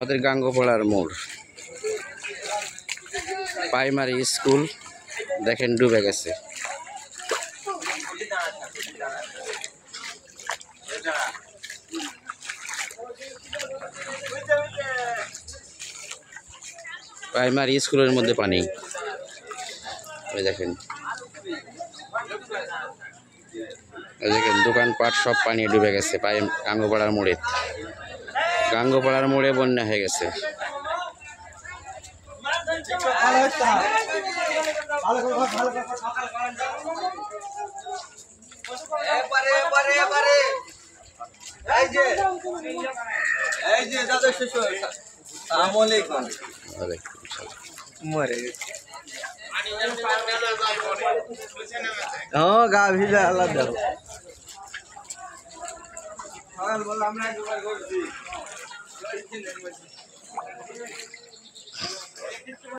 আমাদের গাঙ্গোপাড়ার মোড় primary school দেখেন ডুবে গেছে। প্রাইমারি স্কুলের মধ্যে পানি, এই দেখেন, এই দেখেন দোকানপাট সব পানি ডুবে গেছে। গাঙ্গোপাড়ার মোড়ে, গাঙ্গোপাড়ার মোড়ে বন্যা হয়ে গেছে। গা ভিজা আলাদা